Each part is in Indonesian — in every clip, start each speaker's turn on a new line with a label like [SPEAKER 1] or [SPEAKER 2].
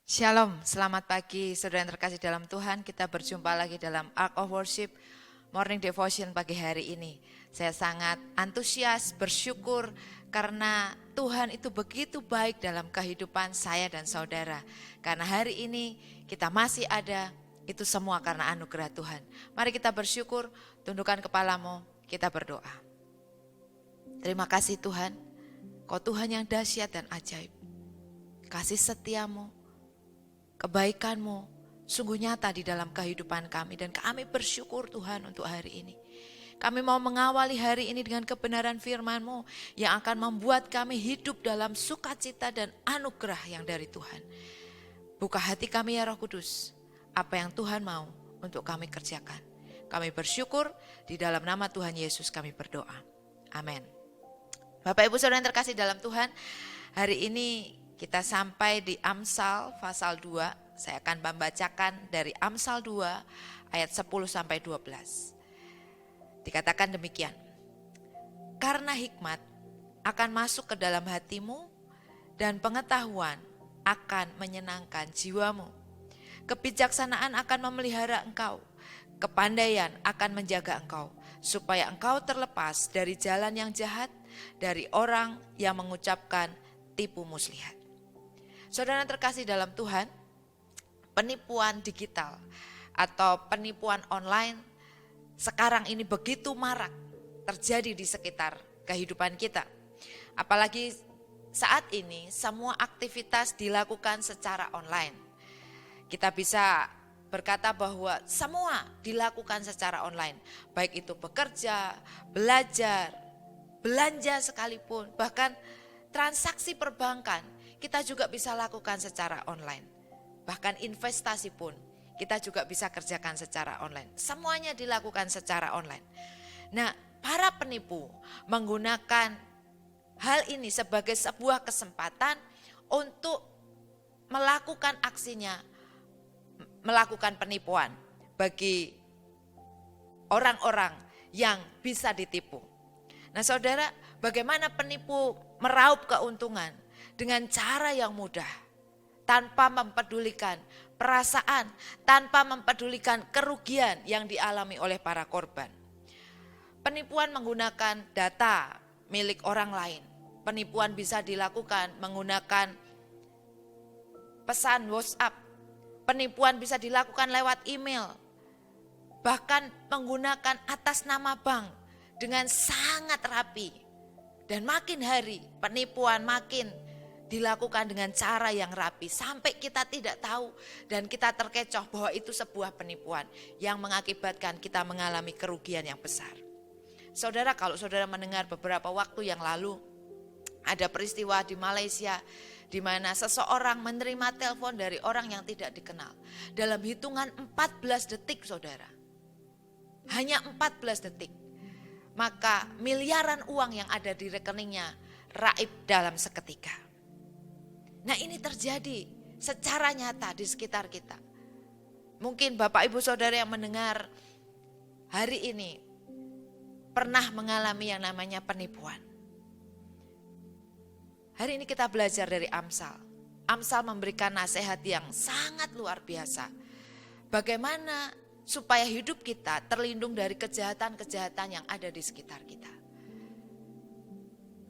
[SPEAKER 1] Shalom, selamat pagi saudara yang terkasih dalam Tuhan. Kita berjumpa lagi dalam Ark of Worship Morning Devotion pagi hari ini. Saya sangat antusias, bersyukur karena Tuhan itu begitu baik dalam kehidupan saya dan saudara. Karena hari ini kita masih ada, itu semua karena anugerah Tuhan. Mari kita bersyukur, tundukkan kepalamu, kita berdoa. Terima kasih Tuhan, Kau Tuhan yang dahsyat dan ajaib. Kasih setiamu, kebaikan-Mu sungguh nyata di dalam kehidupan kami dan kami bersyukur Tuhan untuk hari ini. Kami mau mengawali hari ini dengan kebenaran firman-Mu yang akan membuat kami hidup dalam sukacita dan anugerah yang dari Tuhan. Buka hati kami ya Roh Kudus, apa yang Tuhan mau untuk kami kerjakan. Kami bersyukur di dalam nama Tuhan Yesus kami berdoa. Amin. Bapak Ibu Saudara yang terkasih dalam Tuhan, hari ini kita sampai di Amsal pasal 2, saya akan membacakan dari Amsal 2 ayat 10 sampai 12. Dikatakan demikian, karena hikmat akan masuk ke dalam hatimu dan pengetahuan akan menyenangkan jiwamu. Kebijaksanaan akan memelihara engkau, kepandaian akan menjaga engkau, supaya engkau terlepas dari jalan yang jahat, dari orang yang mengucapkan tipu muslihat. Saudara terkasih dalam Tuhan, penipuan digital atau penipuan online sekarang ini begitu marak terjadi di sekitar kehidupan kita. Apalagi saat ini semua aktivitas dilakukan secara online. Kita bisa berkata bahwa semua dilakukan secara online, baik itu bekerja, belajar, belanja sekalipun, bahkan transaksi perbankan kita juga bisa lakukan secara online. Bahkan investasi pun kita juga bisa kerjakan secara online. Semuanya dilakukan secara online. Nah, para penipu menggunakan hal ini sebagai sebuah kesempatan untuk melakukan aksinya, melakukan penipuan bagi orang-orang yang bisa ditipu. Nah saudara, bagaimana penipu meraup keuntungan? Dengan cara yang mudah, tanpa mempedulikan perasaan, tanpa mempedulikan kerugian yang dialami oleh para korban. Penipuan menggunakan data milik orang lain. Penipuan bisa dilakukan menggunakan pesan WhatsApp. Penipuan bisa dilakukan lewat email. Bahkan menggunakan atas nama bank dengan sangat rapi. Dan makin hari penipuan makin dilakukan dengan cara yang rapi sampai kita tidak tahu dan kita terkecoh bahwa itu sebuah penipuan yang mengakibatkan kita mengalami kerugian yang besar. Saudara, kalau saudara mendengar beberapa waktu yang lalu ada peristiwa di Malaysia di mana seseorang menerima telepon dari orang yang tidak dikenal dalam hitungan 14 detik saudara. Hanya 14 detik. Maka miliaran uang yang ada di rekeningnya raib dalam seketika. Nah ini terjadi secara nyata di sekitar kita. Mungkin Bapak Ibu Saudara yang mendengar hari ini pernah mengalami yang namanya penipuan. Hari ini kita belajar dari Amsal. Amsal memberikan nasihat yang sangat luar biasa. Bagaimana supaya hidup kita terlindung dari kejahatan-kejahatan yang ada di sekitar kita.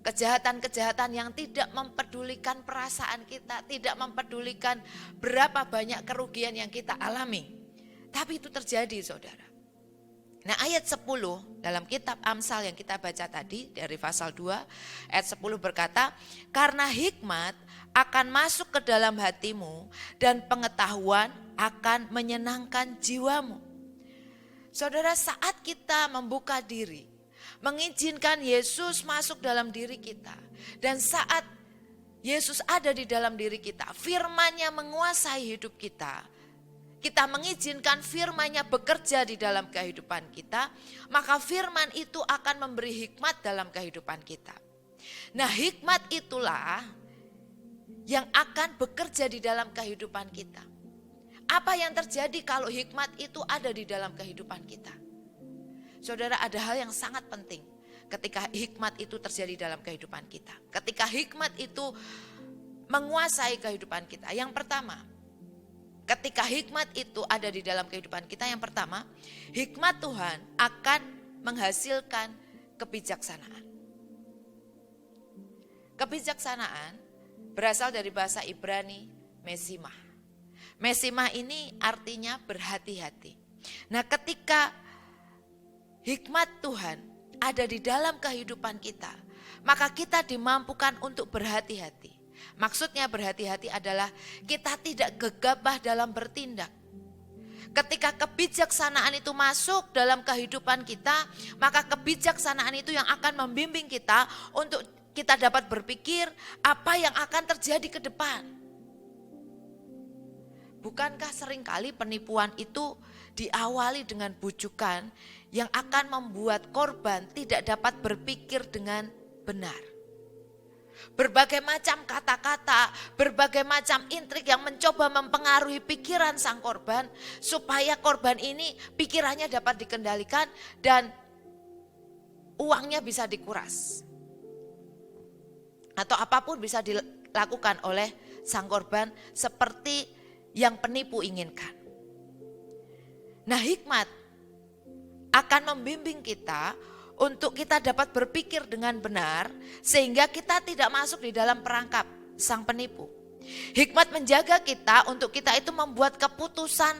[SPEAKER 1] Kejahatan-kejahatan yang tidak mempedulikan perasaan kita, tidak mempedulikan berapa banyak kerugian yang kita alami. Tapi itu terjadi saudara. Nah ayat 10 dalam kitab Amsal yang kita baca tadi dari pasal 2 ayat 10 berkata, karena hikmat akan masuk ke dalam hatimu dan pengetahuan akan menyenangkan jiwamu. Saudara, saat kita membuka diri, mengizinkan Yesus masuk dalam diri kita. Dan saat Yesus ada di dalam diri kita, firman-Nya menguasai hidup kita. Kita mengizinkan firman-Nya bekerja di dalam kehidupan kita, maka firman itu akan memberi hikmat dalam kehidupan kita. Nah, hikmat itulah yang akan bekerja di dalam kehidupan kita. Apa yang terjadi kalau hikmat itu ada di dalam kehidupan kita? Saudara, ada hal yang sangat penting ketika hikmat itu terjadi dalam kehidupan kita. Ketika hikmat itu menguasai kehidupan kita. Yang pertama, ketika hikmat itu ada di dalam kehidupan kita, yang pertama, hikmat Tuhan akan menghasilkan kebijaksanaan. Kebijaksanaan berasal dari bahasa Ibrani mesimah. Mesimah ini artinya berhati-hati. Nah, ketika hikmat Tuhan ada di dalam kehidupan kita, maka kita dimampukan untuk berhati-hati. Maksudnya berhati-hati adalah kita tidak gegabah dalam bertindak. Ketika kebijaksanaan itu masuk dalam kehidupan kita, maka kebijaksanaan itu yang akan membimbing kita untuk kita dapat berpikir apa yang akan terjadi ke depan. Bukankah seringkali penipuan itu diawali dengan bujukan yang akan membuat korban tidak dapat berpikir dengan benar? Berbagai macam kata-kata, berbagai macam intrik yang mencoba mempengaruhi pikiran sang korban supaya korban ini pikirannya dapat dikendalikan dan uangnya bisa dikuras. Atau apapun bisa dilakukan oleh sang korban seperti yang penipu inginkan. Nah, hikmat akan membimbing kita untuk kita dapat berpikir dengan benar sehingga kita tidak masuk di dalam perangkap sang penipu. Hikmat menjaga kita untuk kita itu membuat keputusan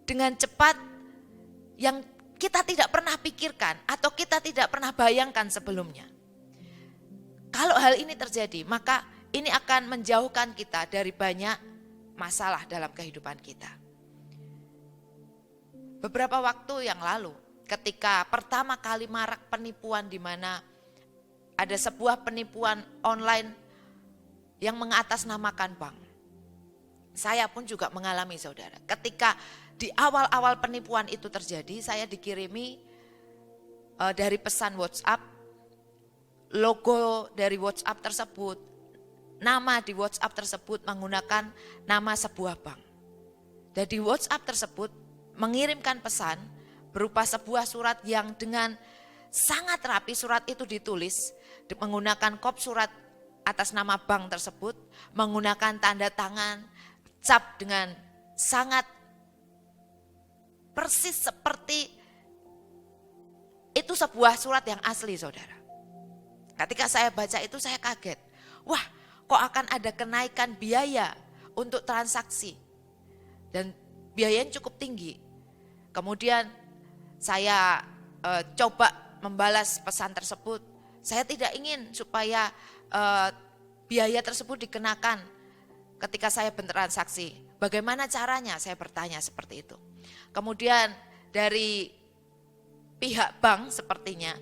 [SPEAKER 1] dengan cepat yang kita tidak pernah pikirkan atau kita tidak pernah bayangkan sebelumnya. Kalau hal ini terjadi, maka ini akan menjauhkan kita dari banyak masalah dalam kehidupan kita. Beberapa waktu yang lalu, ketika pertama kali marak penipuan di mana ada sebuah penipuan online yang mengatasnamakan bank. Saya pun juga mengalami, saudara. Ketika di awal-awal penipuan itu terjadi, saya dikirimi dari pesan WhatsApp, logo dari WhatsApp tersebut, nama di WhatsApp tersebut menggunakan nama sebuah bank. Dan di WhatsApp tersebut mengirimkan pesan berupa sebuah surat yang dengan sangat rapi surat itu ditulis menggunakan kop surat atas nama bank tersebut, menggunakan tanda tangan, cap dengan sangat persis seperti itu sebuah surat yang asli, saudara. Ketika saya baca itu saya kaget. Wah, kok akan ada kenaikan biaya untuk transaksi. Dan biayanya cukup tinggi. Kemudian saya coba membalas pesan tersebut. Saya tidak ingin supaya biaya tersebut dikenakan ketika saya bertransaksi. Bagaimana caranya? Saya bertanya seperti itu. Kemudian dari pihak bank sepertinya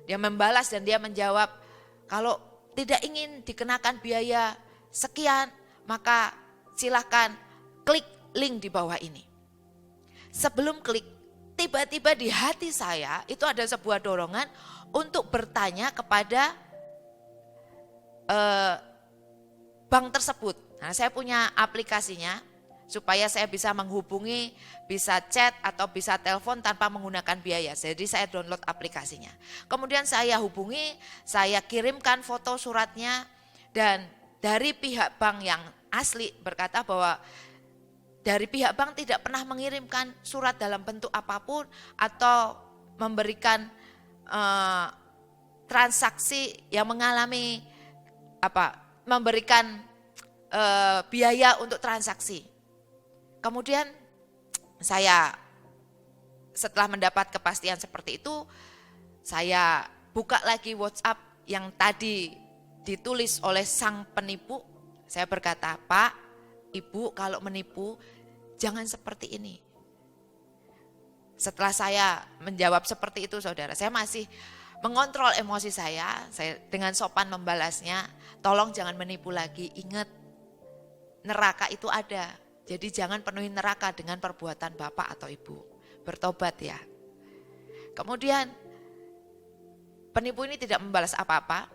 [SPEAKER 1] dia membalas dan dia menjawab, kalau tidak ingin dikenakan biaya sekian, maka silakan klik link di bawah ini. Sebelum klik, tiba-tiba di hati saya itu ada sebuah dorongan untuk bertanya kepada bank tersebut. Nah, saya punya aplikasinya supaya saya bisa menghubungi, bisa chat atau bisa telepon tanpa menggunakan biaya. Jadi saya download aplikasinya. Kemudian saya hubungi, saya kirimkan foto suratnya dan dari pihak bank yang asli berkata bahwa dari pihak bank tidak pernah mengirimkan surat dalam bentuk apapun atau memberikan transaksi yang mengalami memberikan biaya untuk transaksi. Kemudian saya setelah mendapat kepastian seperti itu, saya buka lagi WhatsApp yang tadi ditulis oleh sang penipu. Saya berkata, Pak, Ibu kalau menipu jangan seperti ini. Setelah saya menjawab seperti itu, saudara, saya masih mengontrol emosi saya dengan sopan membalasnya, tolong jangan menipu lagi, ingat neraka itu ada. Jadi jangan penuhi neraka dengan perbuatan bapak atau ibu. Bertobat ya. Kemudian penipu ini tidak membalas apa-apa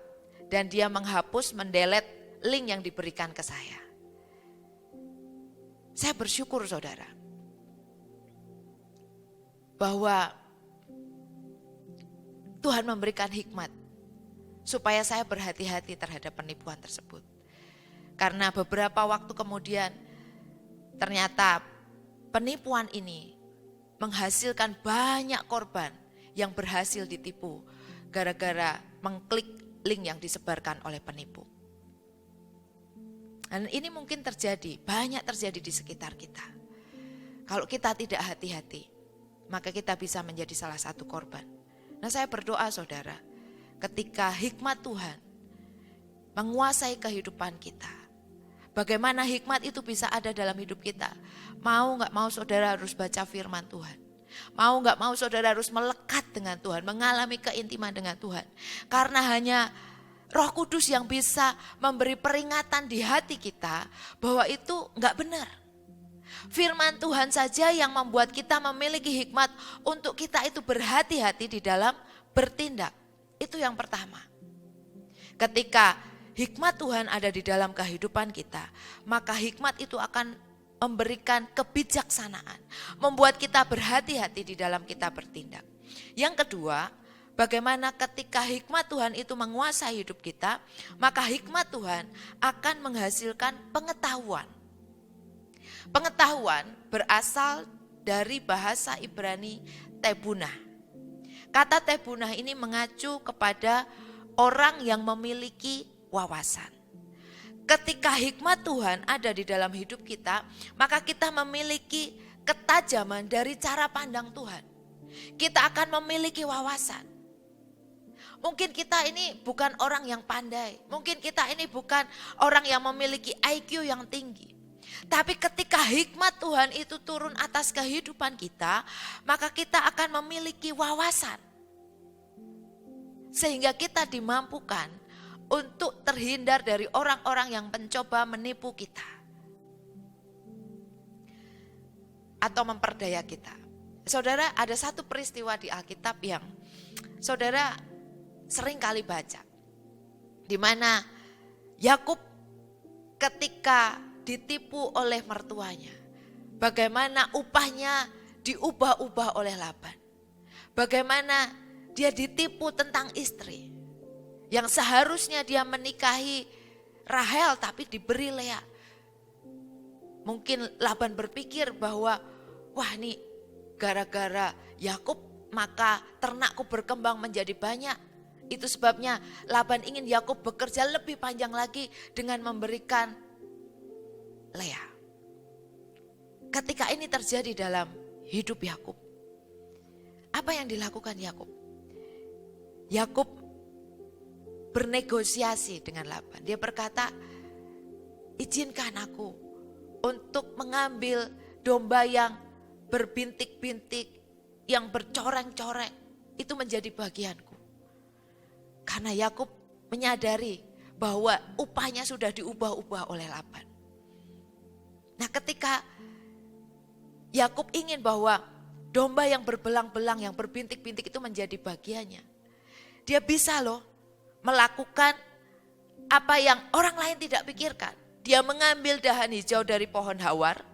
[SPEAKER 1] dan dia menghapus, mendelete link yang diberikan ke saya. Saya bersyukur, saudara, bahwa Tuhan memberikan hikmat supaya saya berhati-hati terhadap penipuan tersebut. Karena beberapa waktu kemudian Ternyata penipuan ini menghasilkan banyak korban yang berhasil ditipu gara-gara mengklik link yang disebarkan oleh penipu. Dan ini mungkin terjadi, banyak terjadi di sekitar kita. Kalau kita tidak hati-hati, maka kita bisa menjadi salah satu korban. Nah, saya berdoa saudara, ketika hikmat Tuhan menguasai kehidupan kita, bagaimana hikmat itu bisa ada dalam hidup kita. Mau gak mau saudara harus baca firman Tuhan. Mau gak mau saudara harus melekat dengan Tuhan, mengalami keintiman dengan Tuhan. Karena hanya Roh Kudus yang bisa memberi peringatan di hati kita bahwa itu gak benar. Firman Tuhan saja yang membuat kita memiliki hikmat untuk kita itu berhati-hati di dalam bertindak. Itu yang pertama. Ketika hikmat Tuhan ada di dalam kehidupan kita, maka hikmat itu akan memberikan kebijaksanaan, membuat kita berhati-hati di dalam kita bertindak. Yang kedua, bagaimana ketika hikmat Tuhan itu menguasai hidup kita, maka hikmat Tuhan akan menghasilkan pengetahuan. Pengetahuan berasal dari bahasa Ibrani tebunah. Kata tebunah ini mengacu kepada orang yang memiliki wawasan. Ketika hikmat Tuhan ada di dalam hidup kita, maka kita memiliki ketajaman dari cara pandang Tuhan. Kita akan memiliki wawasan. Mungkin kita ini bukan orang yang pandai, mungkin kita ini bukan orang yang memiliki IQ yang tinggi. Tapi ketika hikmat Tuhan itu turun atas kehidupan kita, maka kita akan memiliki wawasan. Sehingga kita dimampukan untuk terhindar dari orang-orang yang mencoba menipu kita. Atau memperdaya kita. Saudara, ada satu peristiwa di Alkitab yang saudara sering kali baca. Di mana Yakub ketika ditipu oleh mertuanya, bagaimana upahnya diubah-ubah oleh Laban. Bagaimana dia ditipu tentang istri. Yang seharusnya dia menikahi Rahel tapi diberi Lea. Mungkin Laban berpikir bahwa wah nih gara-gara Yakub maka ternakku berkembang menjadi banyak. Itu sebabnya Laban ingin Yakub bekerja lebih panjang lagi dengan memberikan Lea. Ketika ini terjadi dalam hidup Yakub, apa yang dilakukan Yakub? Yakub bernegosiasi dengan Laban. Dia berkata, izinkan aku untuk mengambil domba yang berbintik-bintik, yang bercoreng-coreng, itu menjadi bagianku. Karena Yakub menyadari bahwa upahnya sudah diubah-ubah oleh Laban. Nah, ketika Yakub ingin bahwa domba yang berbelang-belang, yang berbintik-bintik itu menjadi bagiannya, dia bisa loh melakukan apa yang orang lain tidak pikirkan. Dia mengambil dahan hijau dari pohon hawar,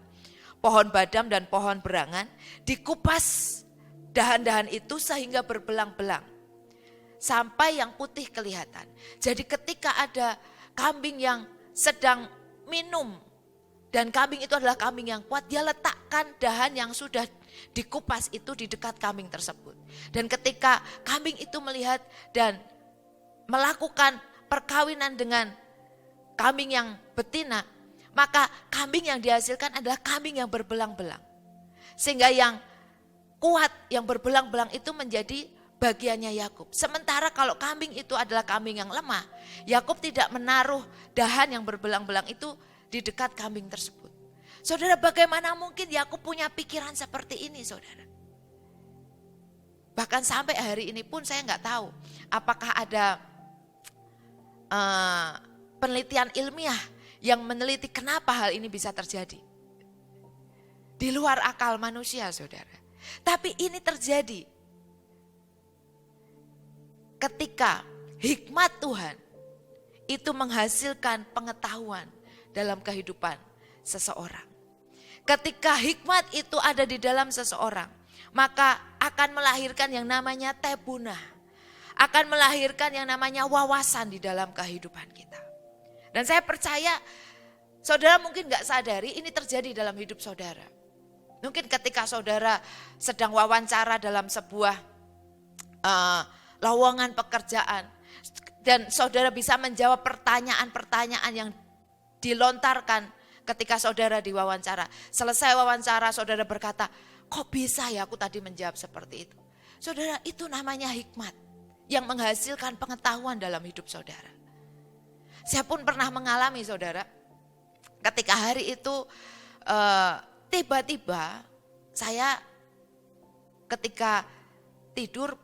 [SPEAKER 1] pohon badam dan pohon berangan, dikupas dahan-dahan itu sehingga berbelang-belang, sampai yang putih kelihatan. Jadi ketika ada kambing yang sedang minum, dan kambing itu adalah kambing yang kuat, dia letakkan dahan yang sudah dikupas itu di dekat kambing tersebut. Dan ketika kambing itu melihat dan melakukan perkawinan dengan kambing yang betina, maka kambing yang dihasilkan adalah kambing yang berbelang-belang. Sehingga yang kuat, yang berbelang-belang itu menjadi bagiannya Yakub. Sementara kalau kambing itu adalah kambing yang lemah, Yakub tidak menaruh dahan yang berbelang-belang itu di dekat kambing tersebut. Saudara, bagaimana mungkin Yakub punya pikiran seperti ini, saudara? Bahkan sampai hari ini pun saya nggak tahu apakah ada penelitian ilmiah yang meneliti kenapa hal ini bisa terjadi. Di luar akal manusia, saudara. Tapi ini terjadi ketika hikmat Tuhan itu menghasilkan pengetahuan dalam kehidupan seseorang. Ketika hikmat itu ada di dalam seseorang, maka akan melahirkan yang namanya tebunah. Akan melahirkan yang namanya wawasan di dalam kehidupan kita. Dan saya percaya Saudara mungkin gak sadari ini terjadi dalam hidup saudara. Mungkin ketika saudara sedang wawancara dalam sebuah lowongan pekerjaan. Dan saudara bisa menjawab pertanyaan-pertanyaan yang dilontarkan ketika saudara diwawancara. Selesai wawancara saudara berkata, kok bisa ya aku tadi menjawab seperti itu. Saudara, itu namanya hikmat yang menghasilkan pengetahuan dalam hidup saudara. Saya pun pernah mengalami saudara, ketika hari itu tiba-tiba saya ketika tidur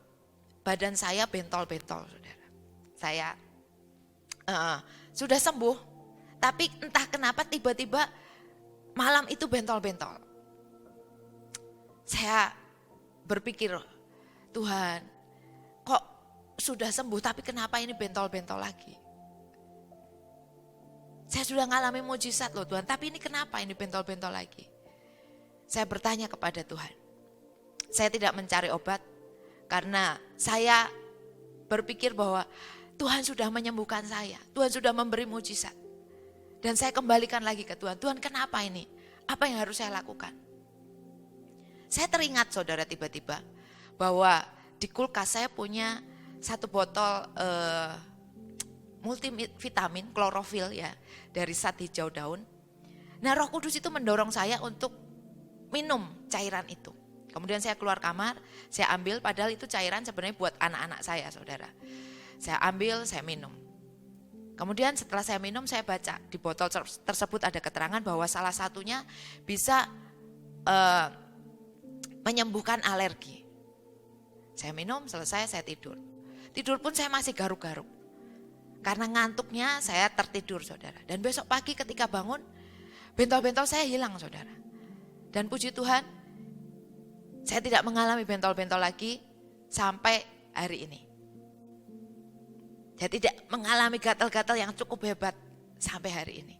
[SPEAKER 1] badan saya bentol-bentol saudara. Saya sudah sembuh, tapi entah kenapa tiba-tiba malam itu bentol-bentol. Saya berpikir, Tuhan kok sudah sembuh tapi kenapa ini bentol-bentol lagi? Saya sudah mengalami mujizat loh Tuhan, tapi ini kenapa ini bentol-bentol lagi? Saya bertanya kepada Tuhan. Saya tidak mencari obat karena saya berpikir bahwa Tuhan sudah menyembuhkan saya. Tuhan sudah memberi mujizat. Dan saya kembalikan lagi ke Tuhan. Tuhan, kenapa ini? Apa yang harus saya lakukan? Saya teringat saudara tiba-tiba bahwa di kulkas saya punya satu botol multivitamin klorofil ya dari zat hijau daun. Nah, Roh Kudus itu mendorong saya untuk minum cairan itu. Kemudian saya keluar kamar, saya ambil, padahal itu cairan sebenarnya buat anak-anak saya, saudara. Saya ambil, saya minum. Kemudian setelah saya minum, saya baca di botol tersebut ada keterangan bahwa salah satunya bisa menyembuhkan alergi. Saya minum, selesai, saya tidur. Tidur pun saya masih garuk-garuk. Karena ngantuknya saya tertidur, saudara. Dan besok pagi ketika bangun, bentol-bentol saya hilang, saudara. Dan puji Tuhan, saya tidak mengalami bentol-bentol lagi sampai hari ini. Saya tidak mengalami gatal-gatal yang cukup hebat sampai hari ini.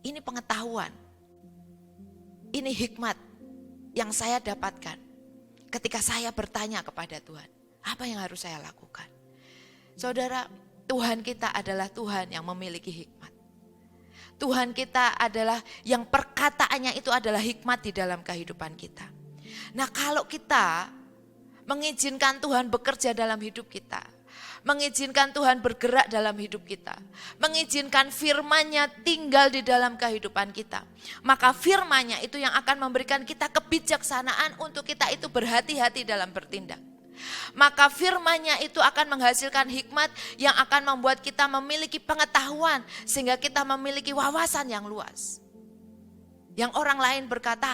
[SPEAKER 1] Ini pengetahuan, ini hikmat yang saya dapatkan ketika saya bertanya kepada Tuhan, apa yang harus saya lakukan? Saudara, Tuhan kita adalah Tuhan yang memiliki hikmat. Tuhan kita adalah yang perkataannya itu adalah hikmat di dalam kehidupan kita. Nah, kalau kita mengizinkan Tuhan bekerja dalam hidup kita, mengizinkan Tuhan bergerak dalam hidup kita, mengizinkan firman-Nya tinggal di dalam kehidupan kita, maka firman-Nya itu yang akan memberikan kita kebijaksanaan untuk kita itu berhati-hati dalam bertindak. Maka firman-Nya itu akan menghasilkan hikmat yang akan membuat kita memiliki pengetahuan sehingga kita memiliki wawasan yang luas. Yang orang lain berkata,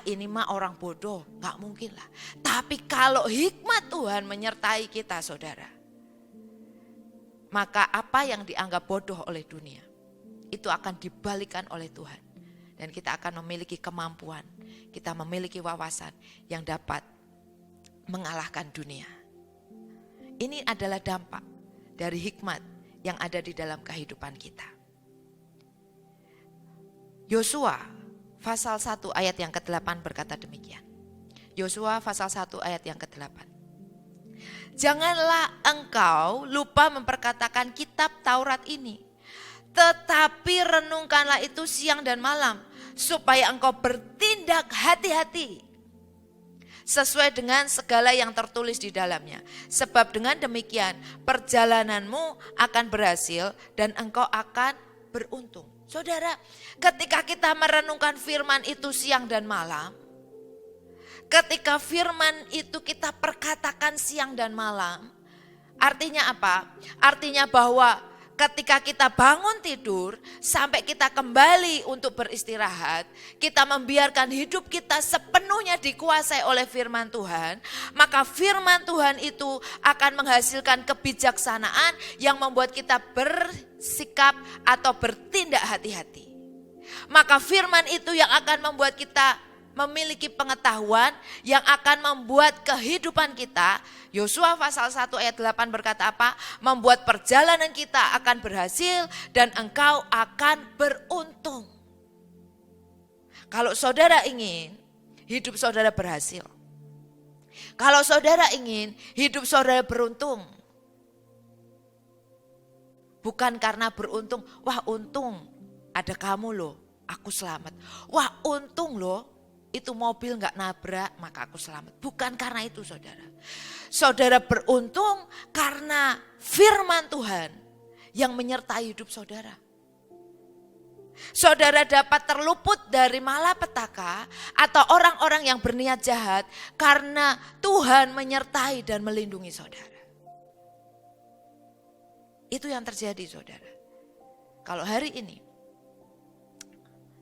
[SPEAKER 1] ini mah orang bodoh, gak mungkin lah. Tapi kalau hikmat Tuhan menyertai kita saudara, maka apa yang dianggap bodoh oleh dunia, itu akan dibalikan oleh Tuhan. Dan kita akan memiliki kemampuan, kita memiliki wawasan yang dapat mengalahkan dunia. Ini adalah dampak dari hikmat yang ada di dalam kehidupan kita. Yosua pasal 1 ayat yang ke-8 berkata demikian. Yosua pasal 1 ayat yang ke-8. Janganlah engkau lupa memperkatakan kitab Taurat ini, tetapi renungkanlah itu siang dan malam, supaya engkau bertindak hati-hati sesuai dengan segala yang tertulis di dalamnya. Sebab dengan demikian perjalananmu akan berhasil dan engkau akan beruntung. Saudara, ketika kita merenungkan firman itu siang dan malam, ketika firman itu kita perkatakan siang dan malam, artinya apa? Artinya bahwa ketika kita bangun tidur sampai kita kembali untuk beristirahat, kita membiarkan hidup kita sepenuhnya dikuasai oleh firman Tuhan, maka firman Tuhan itu akan menghasilkan kebijaksanaan yang membuat kita bersikap atau bertindak hati-hati. Maka firman itu yang akan membuat kita memiliki pengetahuan yang akan membuat kehidupan kita, Yosua pasal 1 ayat 8 berkata apa? Membuat perjalanan kita akan berhasil dan engkau akan beruntung. Kalau saudara ingin hidup saudara berhasil, kalau saudara ingin hidup saudara beruntung, Bukan karena beruntung, wah untung ada kamu loh, aku selamat. Wah untung loh, itu mobil gak nabrak, maka aku selamat. Bukan karena itu saudara. Saudara beruntung karena firman Tuhan yang menyertai hidup saudara. Saudara dapat terluput dari malapetaka atau orang-orang yang berniat jahat karena Tuhan menyertai dan melindungi saudara. Itu yang terjadi saudara. Kalau hari ini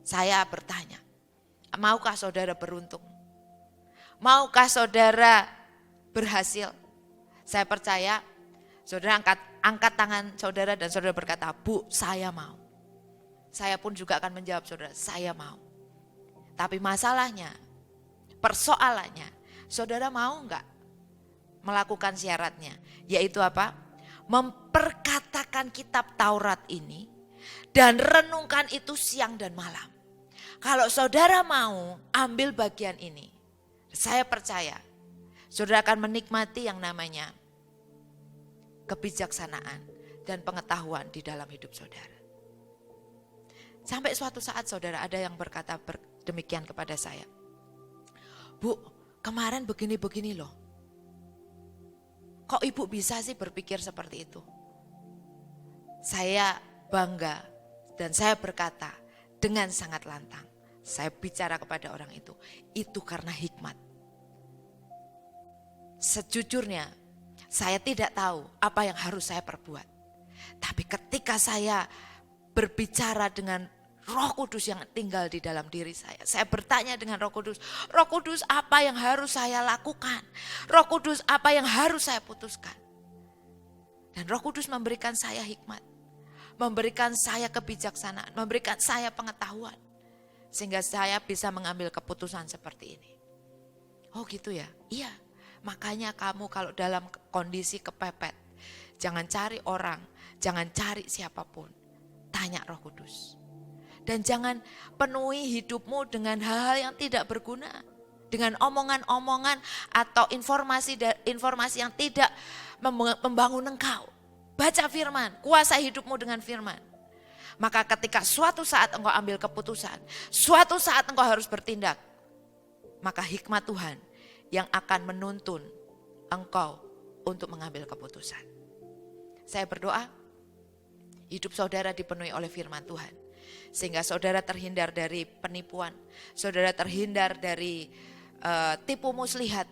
[SPEAKER 1] saya bertanya, maukah saudara beruntung? Maukah saudara berhasil? Saya percaya saudara angkat tangan saudara dan saudara berkata, Bu, saya mau. Saya pun juga akan menjawab saudara, saya mau. Tapi masalahnya, persoalannya, saudara mau enggak melakukan syaratnya? Yaitu apa? Memperkatakan kitab Taurat ini dan renungkan itu siang dan malam. Kalau saudara mau ambil bagian ini, saya percaya saudara akan menikmati yang namanya kebijaksanaan dan pengetahuan di dalam hidup saudara. Sampai suatu saat saudara ada yang berkata demikian kepada saya. Bu, kemarin begini-begini loh. Kok ibu bisa sih berpikir seperti itu? Saya bangga dan saya berkata dengan sangat lantang. Saya bicara kepada orang itu karena hikmat. Sejujurnya saya tidak tahu apa yang harus saya perbuat. Tapi ketika saya berbicara dengan Roh Kudus yang tinggal di dalam diri saya bertanya dengan Roh Kudus apa yang harus saya lakukan? Roh Kudus apa yang harus saya putuskan? Dan Roh Kudus memberikan saya hikmat, memberikan saya kebijaksanaan, memberikan saya pengetahuan. Sehingga saya bisa mengambil keputusan seperti ini. Oh gitu ya? Iya, makanya kamu kalau dalam kondisi kepepet, jangan cari orang, jangan cari siapapun, tanya Roh Kudus. Dan jangan penuhi hidupmu dengan hal-hal yang tidak berguna. Dengan omongan-omongan atau informasi yang tidak membangun engkau. Baca firman, kuasai hidupmu dengan firman. Maka ketika suatu saat engkau ambil keputusan, suatu saat engkau harus bertindak, maka hikmat Tuhan yang akan menuntun engkau untuk mengambil keputusan. Saya berdoa, hidup saudara dipenuhi oleh firman Tuhan. Sehingga saudara terhindar dari penipuan, saudara terhindar dari tipu muslihat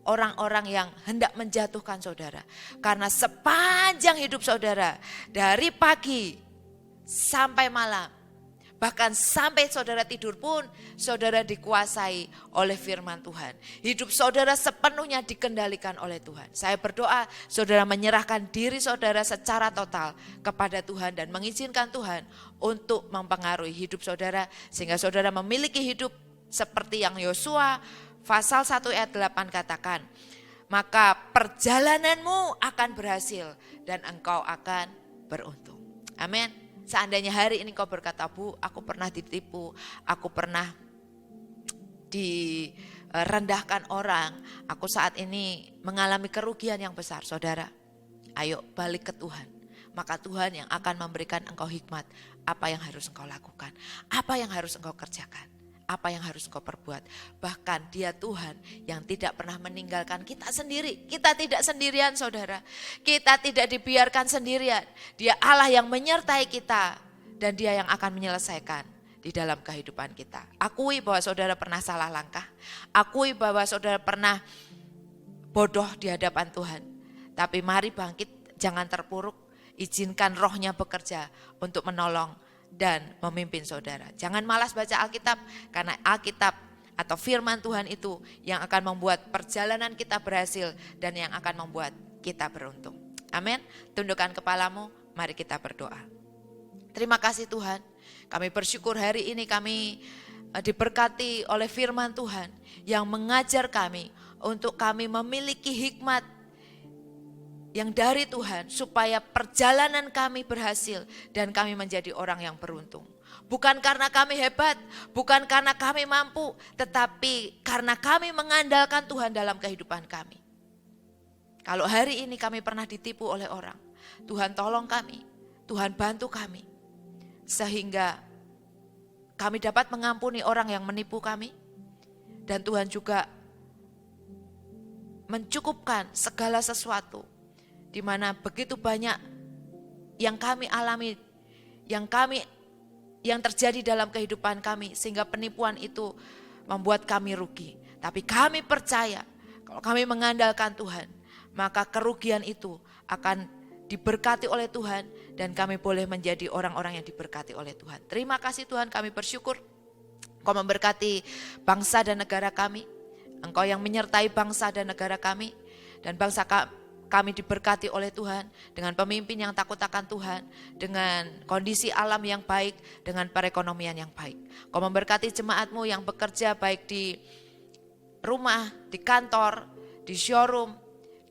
[SPEAKER 1] orang-orang yang hendak menjatuhkan saudara. Karena sepanjang hidup saudara, dari pagi sampai malam, bahkan sampai saudara tidur pun, saudara dikuasai oleh firman Tuhan. Hidup saudara sepenuhnya dikendalikan oleh Tuhan. Saya berdoa saudara menyerahkan diri saudara secara total kepada Tuhan dan mengizinkan Tuhan untuk mempengaruhi hidup saudara. Sehingga saudara memiliki hidup seperti yang Yosua pasal 1 ayat 8 katakan. Maka perjalananmu akan berhasil dan engkau akan beruntung. Amin. Seandainya hari ini kau berkata, Bu, aku pernah ditipu, aku pernah direndahkan orang, aku saat ini mengalami kerugian yang besar. Saudara, ayo balik ke Tuhan. Maka Tuhan yang akan memberikan engkau hikmat, apa yang harus engkau lakukan, apa yang harus engkau kerjakan, apa yang harus engkau perbuat. Bahkan Dia Tuhan yang tidak pernah meninggalkan kita sendiri. Kita tidak sendirian saudara. Kita tidak dibiarkan sendirian. Dia Allah yang menyertai kita dan Dia yang akan menyelesaikan di dalam kehidupan kita. Akui bahwa saudara pernah salah langkah. Akui bahwa saudara pernah bodoh di hadapan Tuhan. Tapi mari bangkit, jangan terpuruk. Izinkan Roh-Nya bekerja untuk menolong dan memimpin saudara. Jangan malas baca Alkitab, karena Alkitab atau firman Tuhan itu yang akan membuat perjalanan kita berhasil dan yang akan membuat kita beruntung. Amin. Tundukkan kepalamu, mari kita berdoa. Terima kasih Tuhan, kami bersyukur hari ini kami diberkati oleh firman Tuhan yang mengajar kami untuk kami memiliki hikmat yang dari Tuhan supaya perjalanan kami berhasil dan kami menjadi orang yang beruntung. Bukan karena kami hebat, bukan karena kami mampu, tetapi karena kami mengandalkan Tuhan dalam kehidupan kami. Kalau hari ini kami pernah ditipu oleh orang, Tuhan tolong kami. Tuhan bantu kami, sehingga kami dapat mengampuni orang yang menipu kami, dan Tuhan juga mencukupkan segala sesuatu, di mana begitu banyak yang kami alami, yang terjadi dalam kehidupan kami, sehingga penipuan itu membuat kami rugi. Tapi kami percaya kalau kami mengandalkan Tuhan, maka kerugian itu akan diberkati oleh Tuhan, dan kami boleh menjadi orang-orang yang diberkati oleh Tuhan. Terima kasih Tuhan, kami bersyukur Engkau memberkati bangsa dan negara kami. Engkau yang menyertai bangsa dan negara kami, dan bangsa kami diberkati oleh Tuhan dengan pemimpin yang takut akan Tuhan, dengan kondisi alam yang baik, dengan perekonomian yang baik. Engkau memberkati jemaat-Mu yang bekerja baik di rumah, di kantor, di showroom,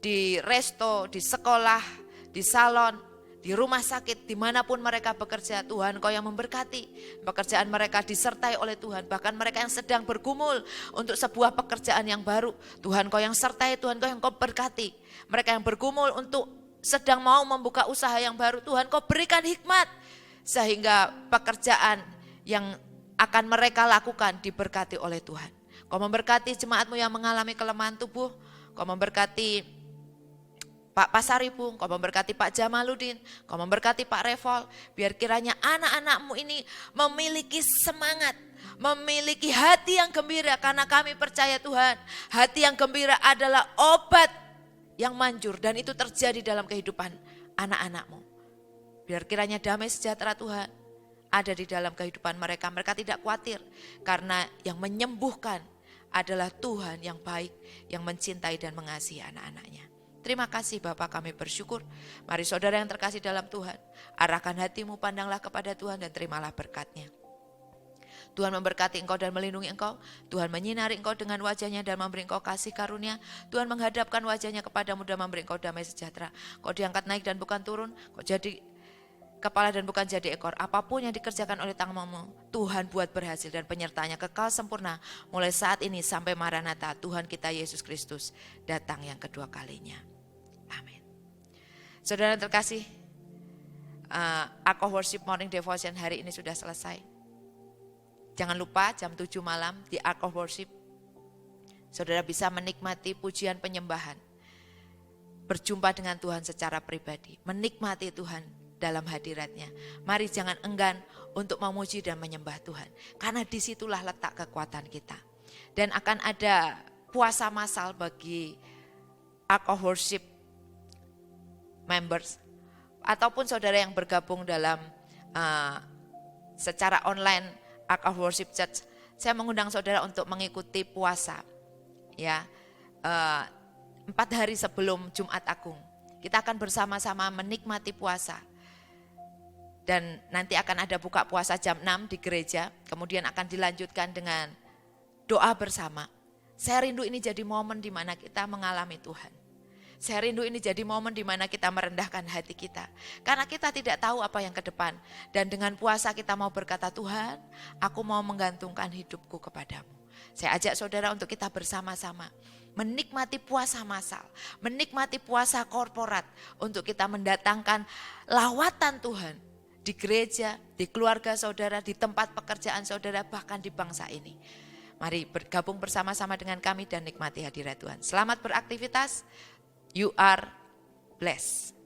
[SPEAKER 1] di resto, di sekolah, di salon, di rumah sakit, dimanapun mereka bekerja. Tuhan, Engkau yang memberkati pekerjaan mereka, disertai oleh Tuhan. Bahkan mereka yang sedang bergumul untuk sebuah pekerjaan yang baru, Tuhan, Engkau yang sertai, Tuhan, Engkau yang Kau berkati. Mereka yang bergumul untuk sedang mau membuka usaha yang baru, Tuhan, Kau berikan hikmat, sehingga pekerjaan yang akan mereka lakukan diberkati oleh Tuhan. Kau memberkati jemaat-Mu yang mengalami kelemahan tubuh, Kau memberkati Pak Pasaribu, Kau memberkati Pak Jamaludin, Kau memberkati Pak Revol. Biar kiranya anak-anak-Mu ini memiliki semangat, memiliki hati yang gembira, karena kami percaya Tuhan, hati yang gembira adalah obat yang manjur, dan itu terjadi dalam kehidupan anak-anak-Mu. Biar kiranya damai sejahtera Tuhan ada di dalam kehidupan mereka. Mereka tidak khawatir, karena yang menyembuhkan adalah Tuhan yang baik, yang mencintai dan mengasihi anak-anaknya. Terima kasih Bapak, kami bersyukur. Mari saudara yang terkasih dalam Tuhan, arahkan hatimu, pandanglah kepada Tuhan dan terimalah berkat-Nya. Tuhan memberkati engkau dan melindungi engkau. Tuhan menyinari engkau dengan wajah-Nya dan memberi engkau kasih karunia. Tuhan menghadapkan wajah-Nya kepadamu dan memberi engkau damai sejahtera. Kau diangkat naik dan bukan turun, kau jadi kepala dan bukan jadi ekor. Apapun yang dikerjakan oleh tanganmu, Tuhan buat berhasil, dan penyertanya kekal sempurna mulai saat ini sampai Maranatha, Tuhan kita Yesus Kristus datang yang kedua kalinya. Amin. Saudara terkasih, Ark of Worship Morning Devotion hari ini sudah selesai. Jangan lupa jam 7 malam di Ark of Worship, saudara bisa menikmati pujian penyembahan, berjumpa dengan Tuhan secara pribadi, menikmati Tuhan dalam hadirat-Nya. Mari jangan enggan untuk memuji dan menyembah Tuhan, karena disitulah letak kekuatan kita. Dan akan ada puasa massal bagi Ark of Worship members, ataupun saudara yang bergabung dalam secara online Ark of Worship Church. Saya mengundang saudara untuk mengikuti puasa, ya, 4 hari sebelum Jumat Agung. Kita akan bersama-sama menikmati puasa. Dan nanti akan ada buka puasa jam 6 di gereja, kemudian akan dilanjutkan dengan doa bersama. Saya rindu ini jadi momen di mana kita mengalami Tuhan. Saya rindu ini jadi momen di mana kita merendahkan hati kita. Karena kita tidak tahu apa yang ke depan. Dan dengan puasa kita mau berkata, Tuhan, aku mau menggantungkan hidupku kepadamu. Saya ajak saudara untuk kita bersama-sama menikmati puasa massal, menikmati puasa korporat, untuk kita mendatangkan lawatan Tuhan di gereja, di keluarga saudara, di tempat pekerjaan saudara, bahkan di bangsa ini. Mari bergabung bersama-sama dengan kami dan nikmati hadirat Tuhan. Selamat beraktivitas. You are blessed.